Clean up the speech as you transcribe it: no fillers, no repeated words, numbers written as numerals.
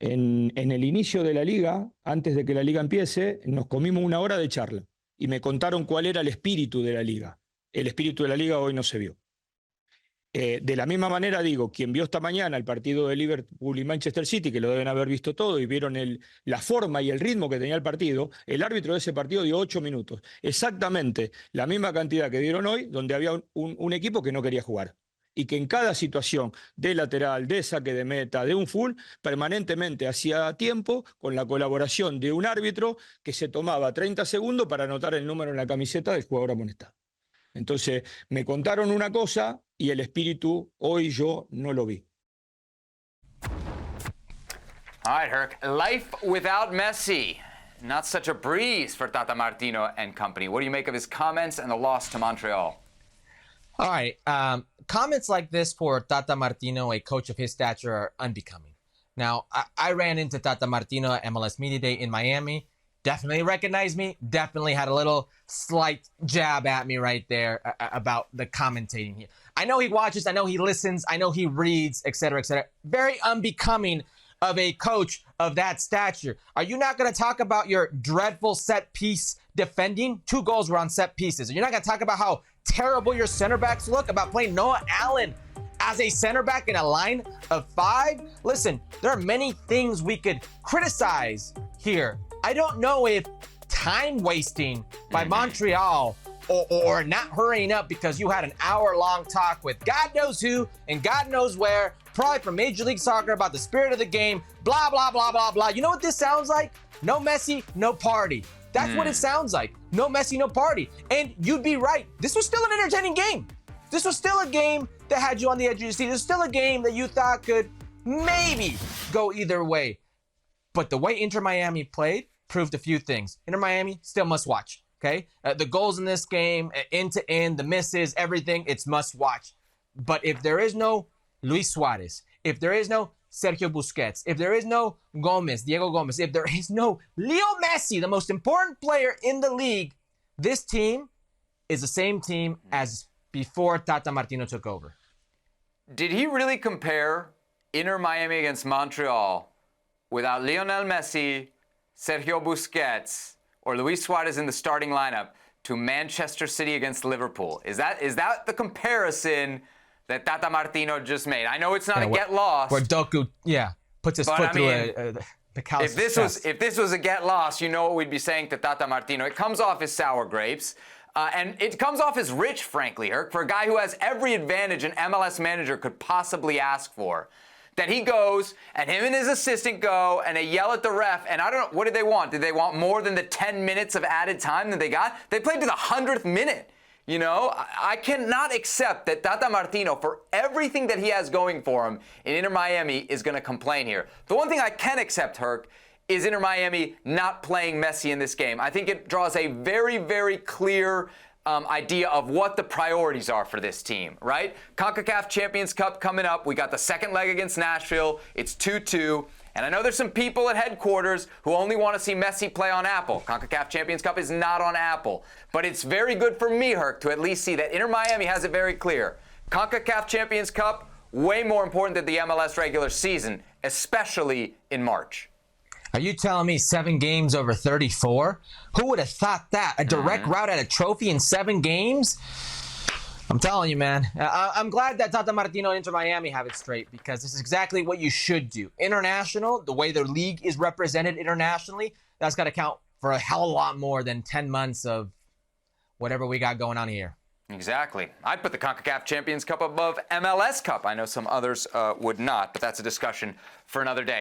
En el inicio de la liga, antes de que la liga empiece, nos comimos una hora de charla y me contaron cuál era el espíritu de la liga. El espíritu de la liga hoy no se vio. De la misma manera digo, quien vio esta mañana el partido de Liverpool y Manchester City, que lo deben haber visto todo y vieron la forma y el ritmo que tenía el partido, el árbitro de ese partido dio 8 minutos. Exactamente la misma cantidad que dieron hoy, donde había un equipo que no quería jugar. Y que en cada situación de lateral, de saque de meta, de un full, permanentemente hacía tiempo con la colaboración de un árbitro que se tomaba 30 segundos para anotar el número en la camiseta del jugador amonestado. Entonces, me contaron una cosa y el espíritu hoy yo no lo vi. All right, Herc. Life without Messi. Not such a breeze for Tata Martino and company. What do you make of his comments and the loss to Montreal? All right. Comments like this for Tata Martino, a coach of his stature, are unbecoming. Now, I ran into Tata Martino at MLS Media Day in Miami. Definitely recognized me. Definitely had a little slight jab at me right there about the commentating here. I know he watches. I know he listens. I know he reads, et cetera, et cetera. Very unbecoming of a coach of that stature. Are you not going to talk about your dreadful set piece defending? 2 goals were on set pieces. You're not going to talk about how terrible your center backs look, about playing Noah Allen as a center back in a line of 5? Listen, there are many things we could criticize here. I don't know if time wasting by Montreal or not hurrying up because you had an hour-long talk with God knows who and God knows where, probably from Major League Soccer about the spirit of the game, blah, blah, blah, blah, blah. You know what this sounds like? No Messi, no party. That's what it sounds like. No Messi, no party. And you'd be right. This was still an entertaining game. This was still a game that had you on the edge of your seat. It was still a game that you thought could maybe go either way. But the way Inter Miami played proved a few things. Inter Miami still must watch, okay? The goals in this game, end to end, the misses, everything, it's must watch. But if there is no Luis Suarez, if there is no Sergio Busquets, if there is no Gomez, Diego Gomez, if there is no Leo Messi, the most important player in the league, this team is the same team as before Tata Martino took over. Did he really compare Inter Miami against Montreal without Lionel Messi, Sergio Busquets, or Luis Suarez in the starting lineup to Manchester City against Liverpool? Is that the comparison that Tata Martino just made? I know it's not a get lost. Where Doku, puts his foot through the cow's chest. If this was a get lost, you know what we'd be saying to Tata Martino. It comes off as sour grapes. And it comes off as rich, frankly, Herc, for a guy who has every advantage an MLS manager could possibly ask for. That he goes, and him and his assistant go, and they yell at the ref, and I don't know, what did they want? Did they want more than the 10 minutes of added time that they got? They played to the 100th minute. You know, I cannot accept that Tata Martino, for everything that he has going for him in Inter Miami, is going to complain here. The one thing I can accept, Herc, is Inter Miami not playing Messi in this game. I think it draws a very, very clear idea of what the priorities are for this team, right? CONCACAF Champions Cup coming up. We got the second leg against Nashville. It's 2-2. And I know there's some people at headquarters who only want to see Messi play on Apple. CONCACAF Champions Cup is not on Apple. But it's very good for me, Herc, to at least see that Inter Miami has it very clear. CONCACAF Champions Cup, way more important than the MLS regular season, especially in March. Are you telling me 7 games over 34? Who would have thought that? A direct route at a trophy in 7 games? I'm telling you, man. I'm glad that Tata Martino and Inter Miami have it straight, because this is exactly what you should do. International, the way the league is represented internationally, that's got to count for a hell of a lot more than 10 months of whatever we got going on here. Exactly. I'd put the CONCACAF Champions Cup above MLS Cup. I know some others would not, but that's a discussion for another day.